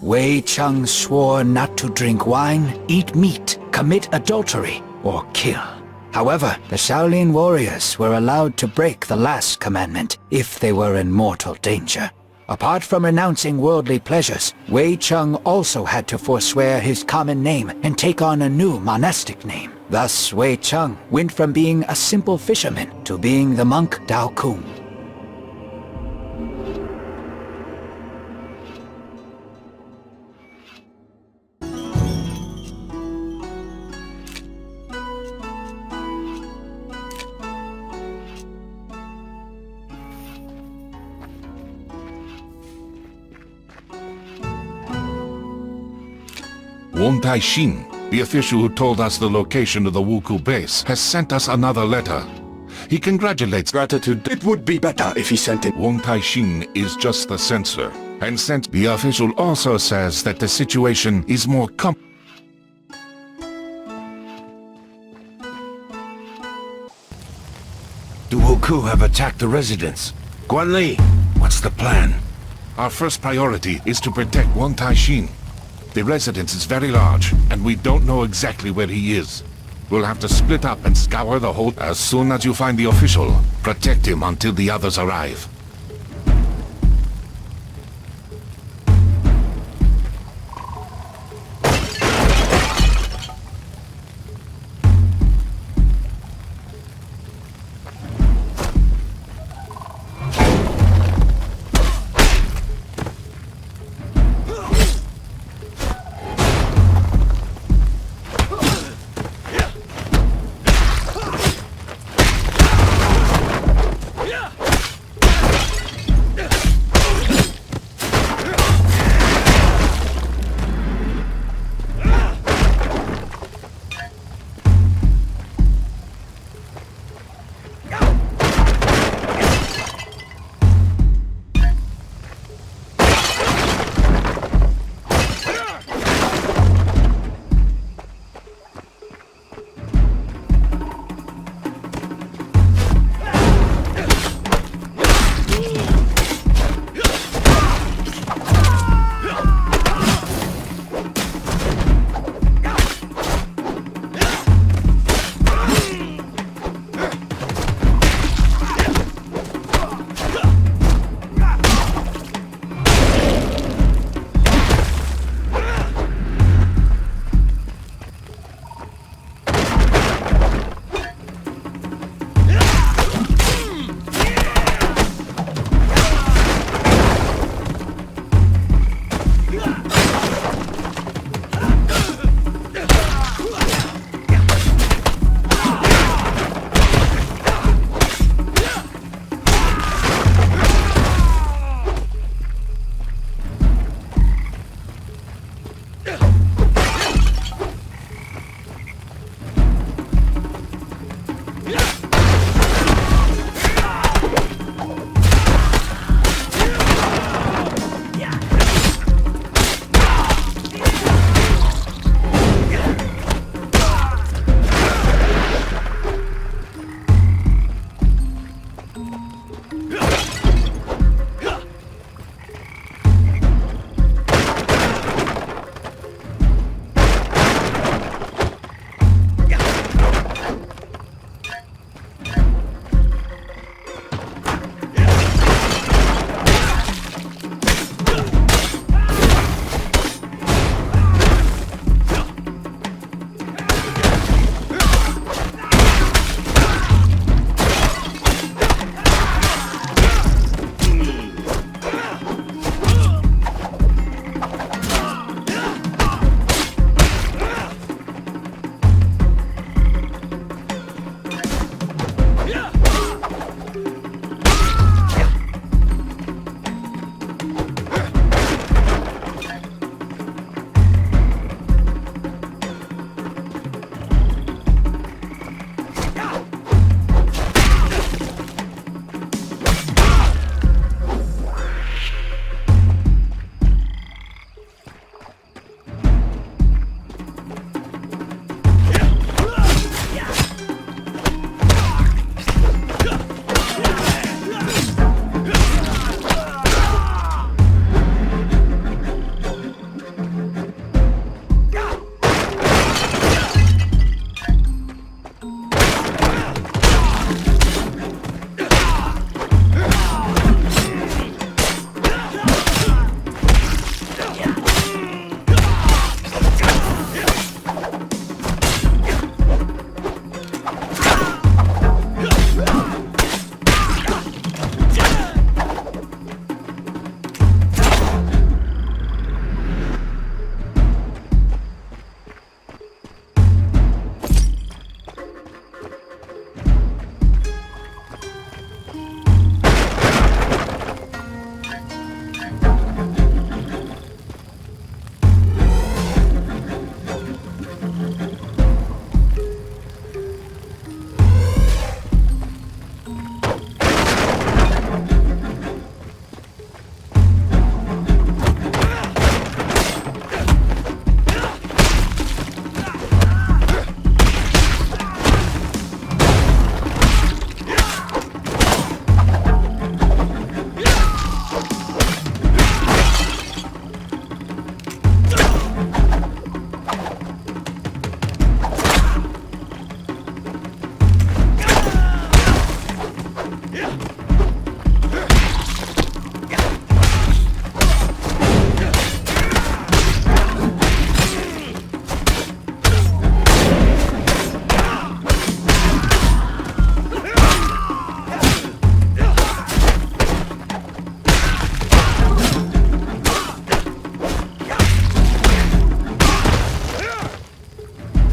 Wei Cheng swore not to drink wine, eat meat, commit adultery, or kill. However, the Shaolin warriors were allowed to break the last commandment if they were in mortal danger. Apart from renouncing worldly pleasures, Wei Cheng also had to forswear his common name and take on a new monastic name. Thus, Wei Cheng went from being a simple fisherman to being the monk Dao Kung. Wong Tai-shin, the official who told us the location of the Wuku base, has sent us another letter. He congratulates Gratitude. It would be better if he sent it. Wong Tai-shin is just the censor, and sent the official also says that the situation is more The Wuku have attacked the residence. Guan Li, what's the plan? Our first priority is to protect Wong Tai-shin. The residence is very large, and we don't know exactly where he is. We'll have to split up and scour the whole... As soon as you find the official, protect him until the others arrive.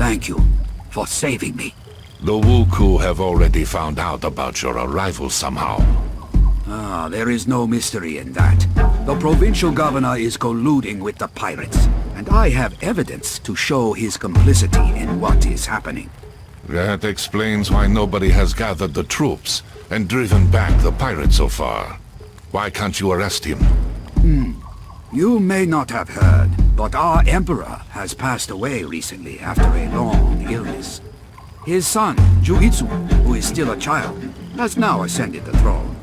Thank you for saving me. The Wuku have already found out about your arrival somehow. Ah, there is no mystery in that. The provincial governor is colluding with the pirates, and I have evidence to show his complicity in what is happening. That explains why nobody has gathered the troops and driven back the pirates so far. Why can't you arrest him? You may not have heard, but our emperor has passed away recently after a long illness. His son, Juitsu, who is still a child, has now ascended the throne.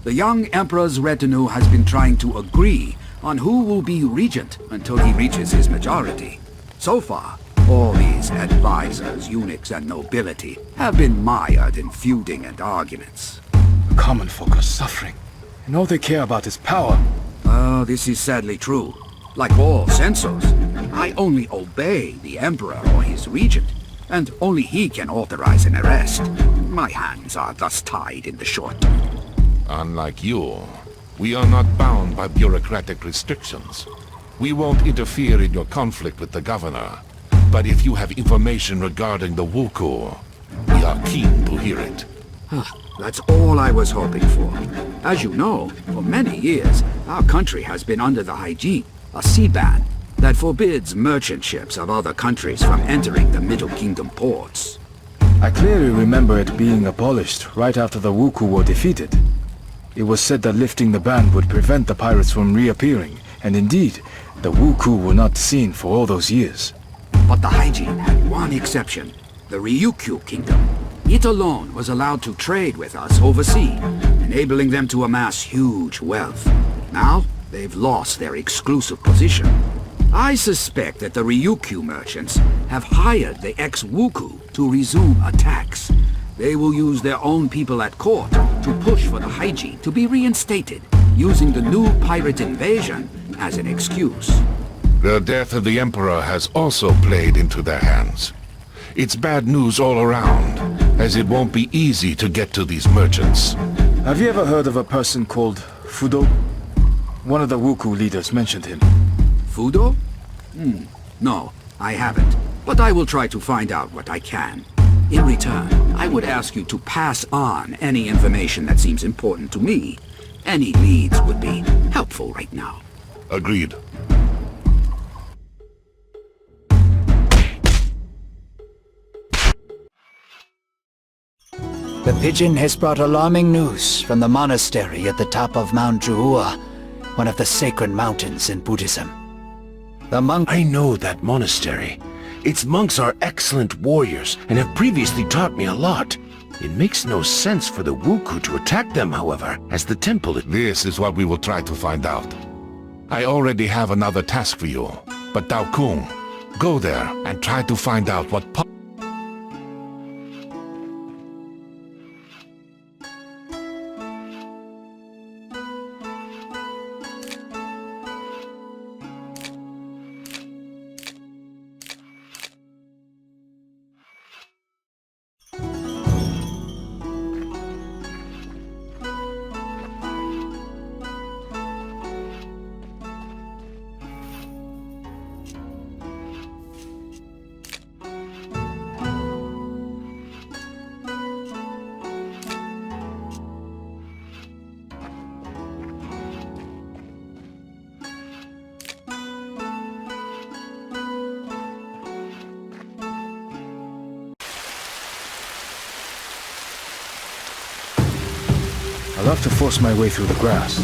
The young emperor's retinue has been trying to agree on who will be regent until he reaches his majority. So far, all these advisors, eunuchs, and nobility have been mired in feuding and arguments. The common folk are suffering, and all they care about is power. This is sadly true. Like all censos, I only obey the emperor or his regent, and only he can authorize an arrest. My hands are thus tied in the short term. Unlike you, we are not bound by bureaucratic restrictions. We won't interfere in your conflict with the governor. But if you have information regarding the Wuku, we are keen to hear it. That's all I was hoping for. As you know, for many years, our country has been under the Haiji, a sea ban that forbids merchant ships of other countries from entering the Middle Kingdom ports. I clearly remember it being abolished right after the Wuku were defeated. It was said that lifting the ban would prevent the pirates from reappearing, and indeed, the Wuku were not seen for all those years. But the Haijin had one exception, the Ryukyu Kingdom. It alone was allowed to trade with us overseas, enabling them to amass huge wealth. Now, they've lost their exclusive position. I suspect that the Ryukyu merchants have hired the ex-Wuku to resume attacks. They will use their own people at court to push for the Haiji to be reinstated, using the new pirate invasion as an excuse. The death of the Emperor has also played into their hands. It's bad news all around, as it won't be easy to get to these merchants. Have you ever heard of a person called Fudo? One of the Wuku leaders mentioned him. Fudo? No, I haven't. But I will try to find out what I can. In return, I would ask you to pass on any information that seems important to me. Any leads would be helpful right now. Agreed. The pigeon has brought alarming news from the monastery at the top of Mount Juhua, one of the sacred mountains in Buddhism. The monk... I know that monastery. Its monks are excellent warriors and have previously taught me a lot. It makes no sense for the Wuku to attack them, however, as the temple is... This is what we will try to find out. I already have another task for you, but Dao Kung, go there and try to find out what... I'll have to force my way through the grass.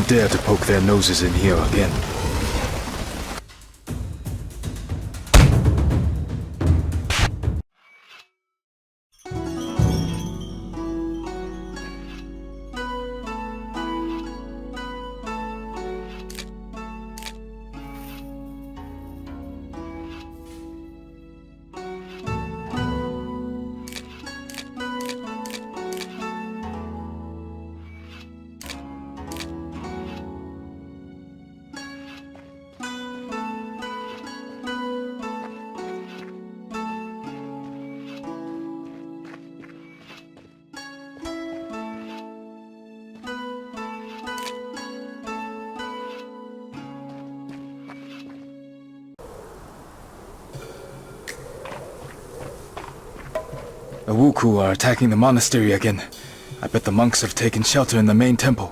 dare to poke their noses in here again. The Wuku are attacking the monastery again. I bet the monks have taken shelter in the main temple.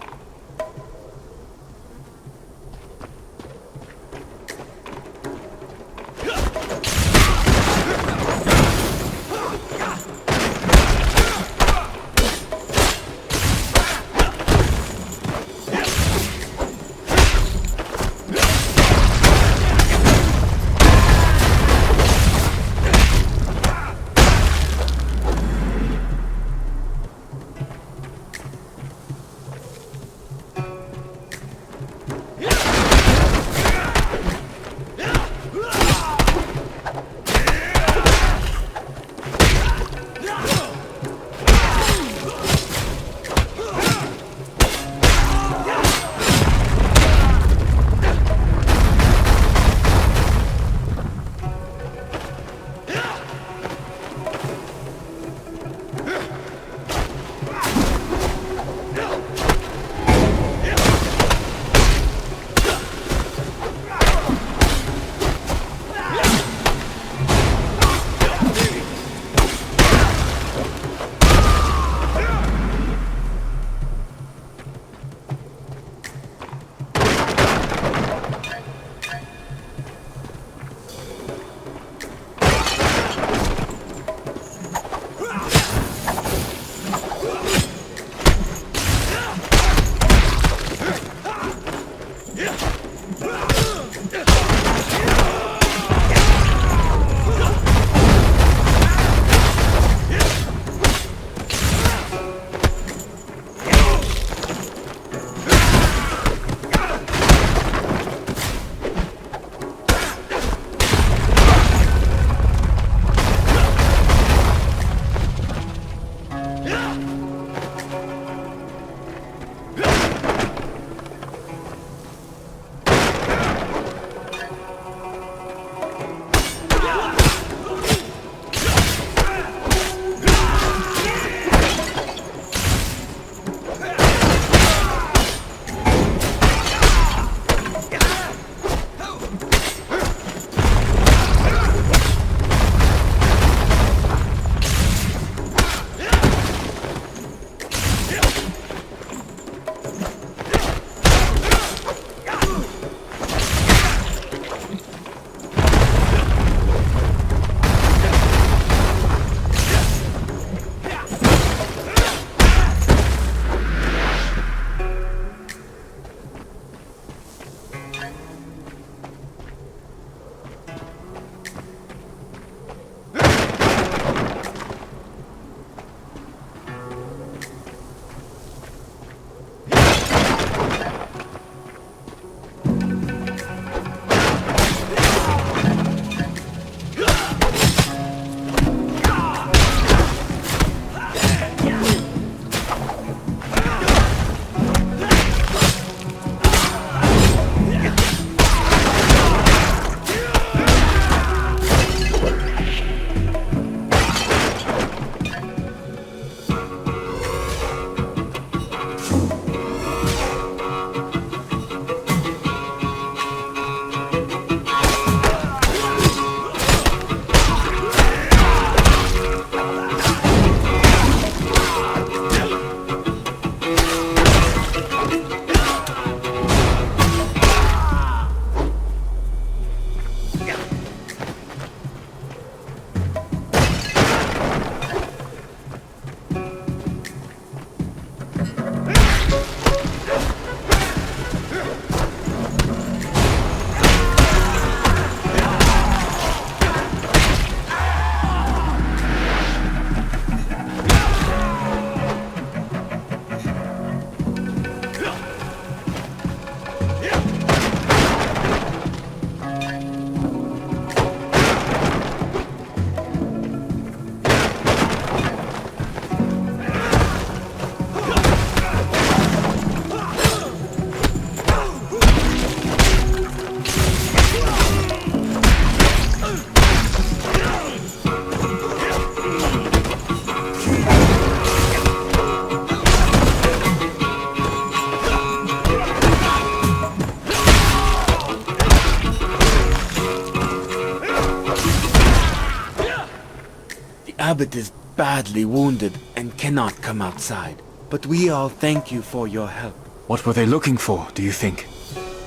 abbot is badly wounded and cannot come outside. But we all thank you for your help. What were they looking for, do you think?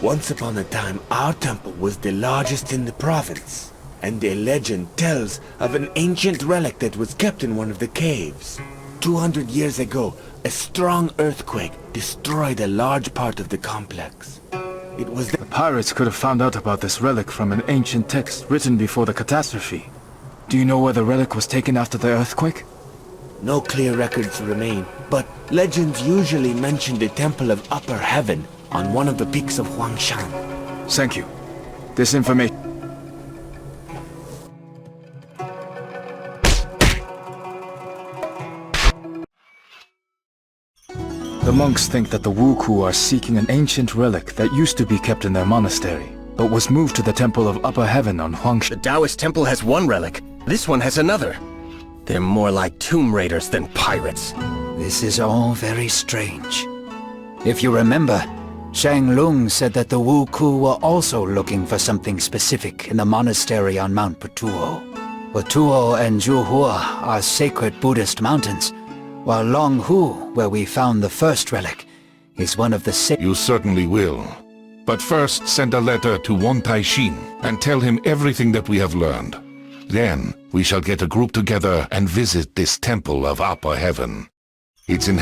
Once upon a time, our temple was the largest in the province. And a legend tells of an ancient relic that was kept in one of the caves. 200 years ago, a strong earthquake destroyed a large part of the complex. It was The pirates could have found out about this relic from an ancient text written before the catastrophe. Do you know where the relic was taken after the earthquake? No clear records remain, but legends usually mention the Temple of Upper Heaven on one of the peaks of Huangshan. Thank you. This information... The monks think that the Wuku are seeking an ancient relic that used to be kept in their monastery, but was moved to the Temple of Upper Heaven on Huangshan. The Taoist temple has one relic. This one has another. They're more like tomb raiders than pirates. This is all very strange. If you remember, Shang Lung said that the Wuku were also looking for something specific in the monastery on Mount Patuo. Patuo and Zhuhua are sacred Buddhist mountains, while Longhu, where we found the first relic, is one of the You certainly will. But first send a letter to Wan Taishin and tell him everything that we have learned. Then we shall get a group together and visit this temple of Upper Heaven. It's in...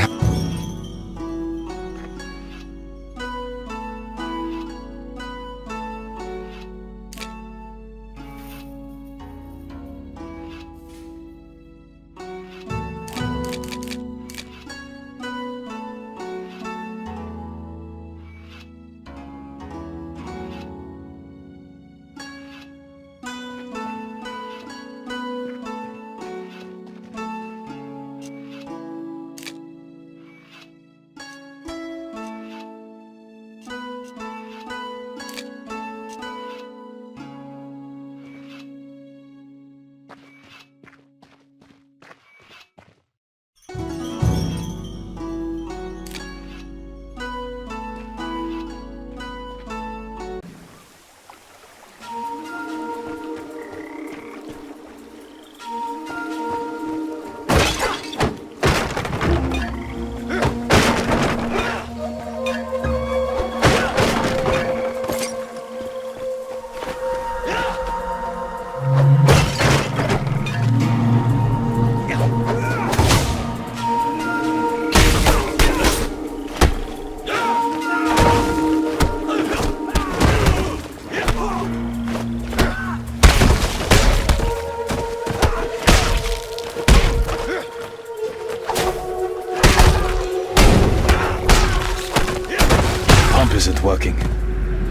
Isn't working,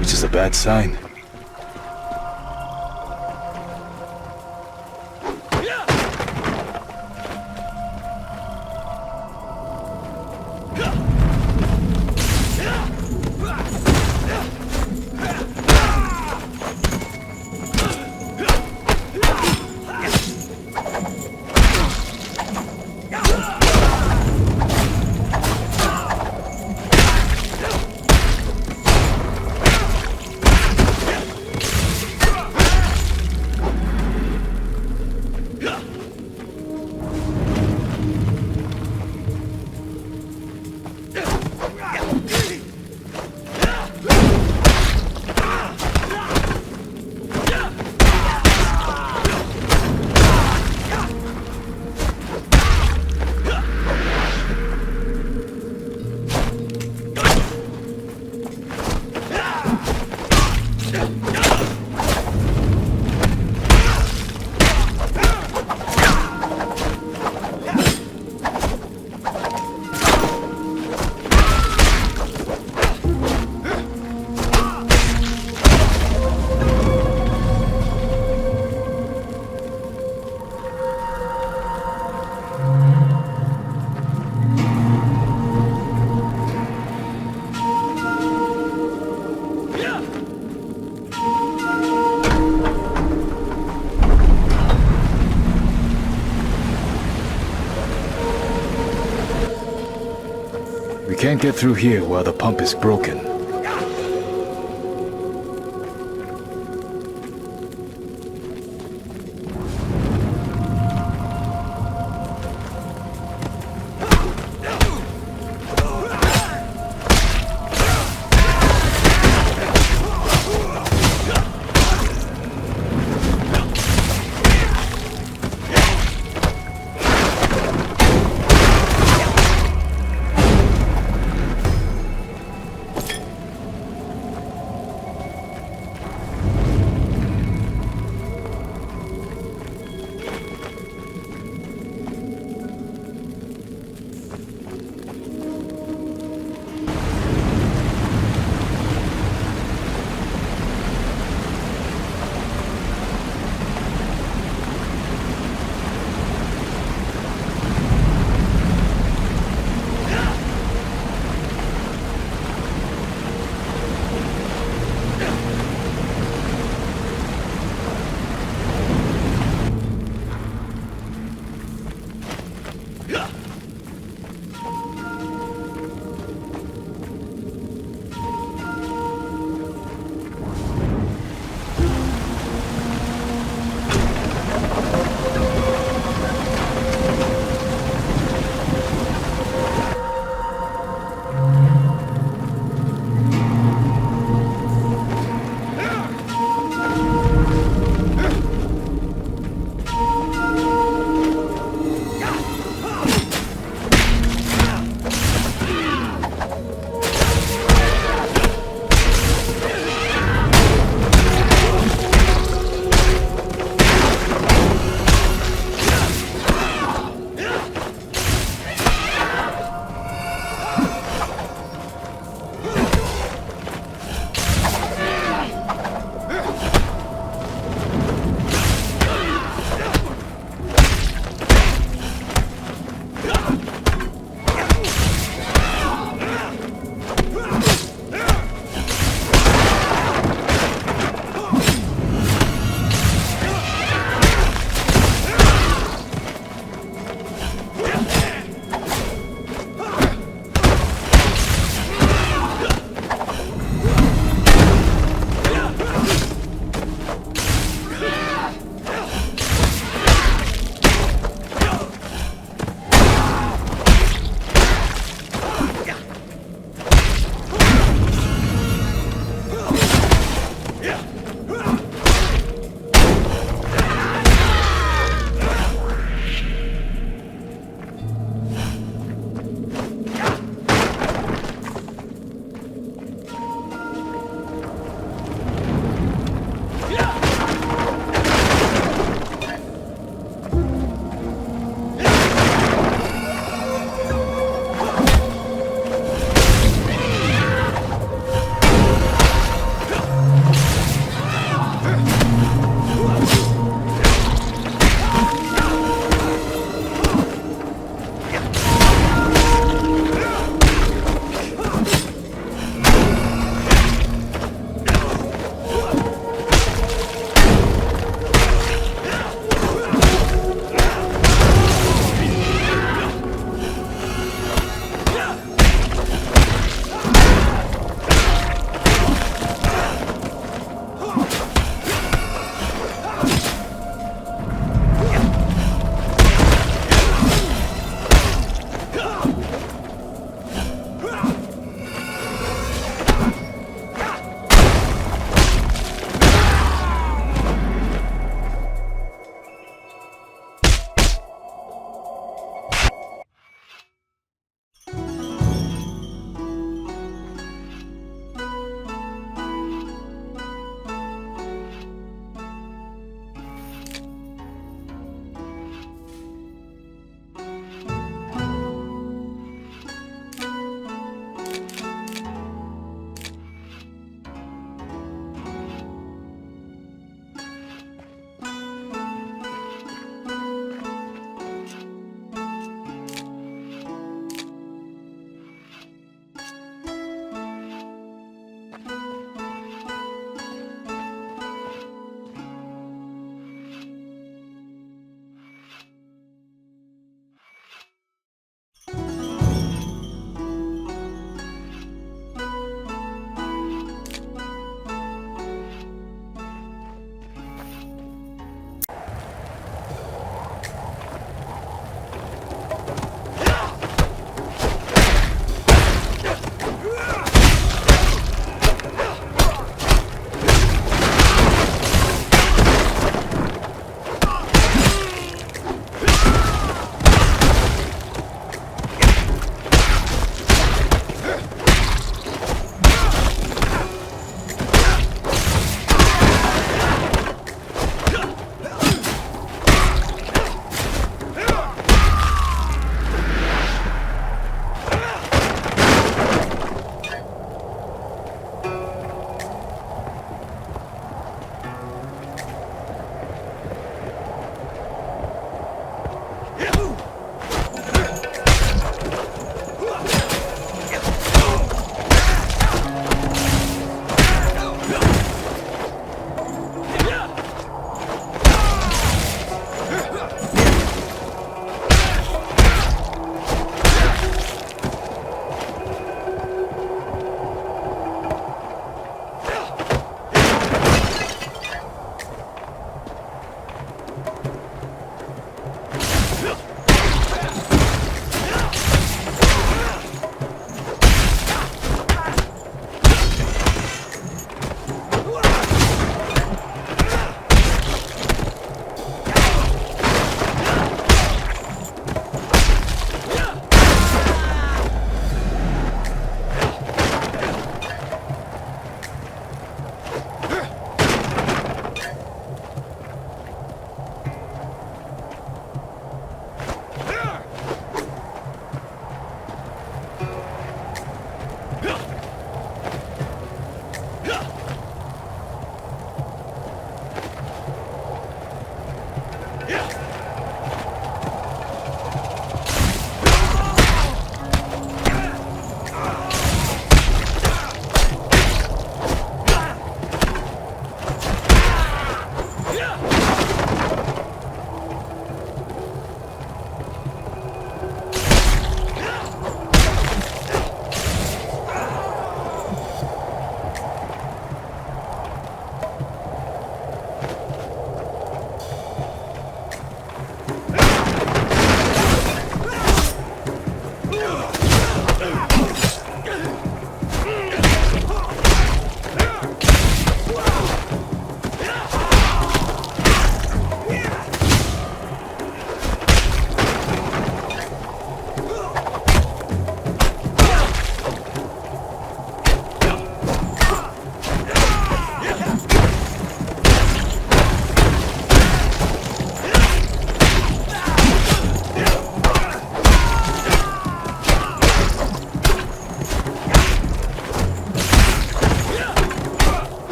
which is a bad sign. We can't get through here while the pump is broken.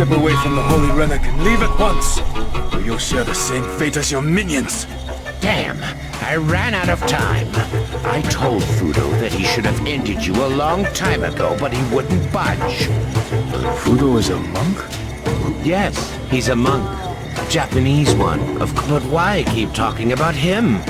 Step away from the holy relic and leave at once, or you'll share the same fate as your minions. Damn, I ran out of time. I told Fudo that he should have ended you a long time ago, but he wouldn't budge. Fudo is a monk? Yes, he's a monk. A Japanese one. But why keep talking about him?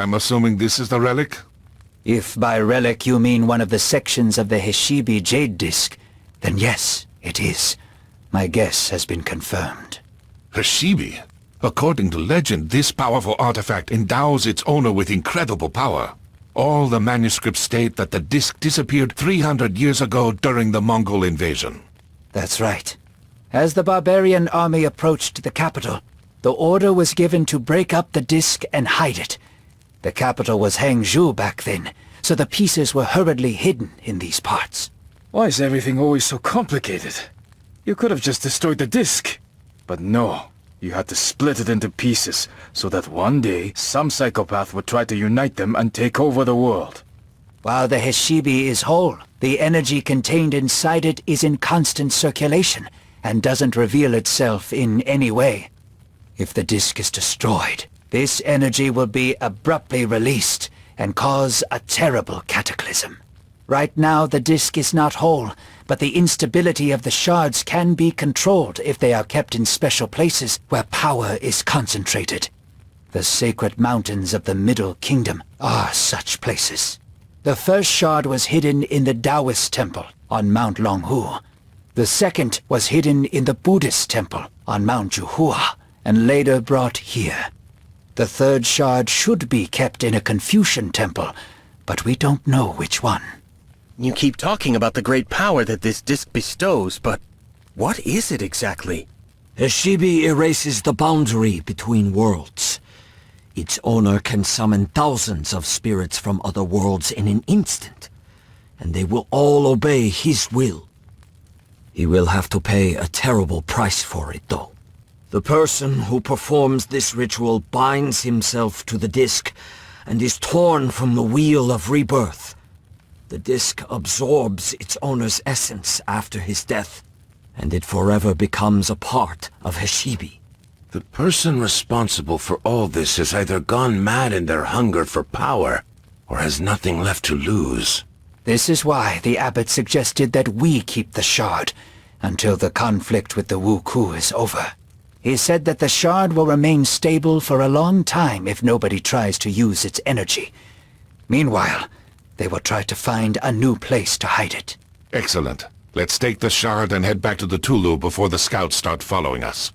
I'm assuming this is the relic? If by relic you mean one of the sections of the Heshibi Jade Disc, then yes, it is. My guess has been confirmed. Heshibi? According to legend, this powerful artifact endows its owner with incredible power. All the manuscripts state that the disc disappeared 300 years ago during the Mongol invasion. That's right. As the barbarian army approached the capital, the order was given to break up the disc and hide it. The capital was Hangzhou back then, so the pieces were hurriedly hidden in these parts. Why is everything always so complicated? You could have just destroyed the disc. But no, you had to split it into pieces, so that one day some psychopath would try to unite them and take over the world. While the Heshibi is whole, the energy contained inside it is in constant circulation, and doesn't reveal itself in any way. If the disc is destroyed, this energy will be abruptly released and cause a terrible cataclysm. Right now the disc is not whole, but the instability of the shards can be controlled if they are kept in special places where power is concentrated. The sacred mountains of the Middle Kingdom are such places. The first shard was hidden in the Taoist temple on Mount Longhu. The second was hidden in the Buddhist temple on Mount Juhua, and later brought here. The third shard should be kept in a Confucian temple, but we don't know which one. You keep talking about the great power that this disc bestows, but what is it exactly? Heshibi erases the boundary between worlds. Its owner can summon thousands of spirits from other worlds in an instant, and they will all obey his will. He will have to pay a terrible price for it, though. The person who performs this ritual binds himself to the disc and is torn from the wheel of rebirth. The disc absorbs its owner's essence after his death, and it forever becomes a part of Heshibi. The person responsible for all this has either gone mad in their hunger for power, or has nothing left to lose. This is why the abbot suggested that we keep the shard until the conflict with the Wu Ku is over. He said that the shard will remain stable for a long time if nobody tries to use its energy. Meanwhile, they will try to find a new place to hide it. Excellent. Let's take the shard and head back to the Tulu before the scouts start following us.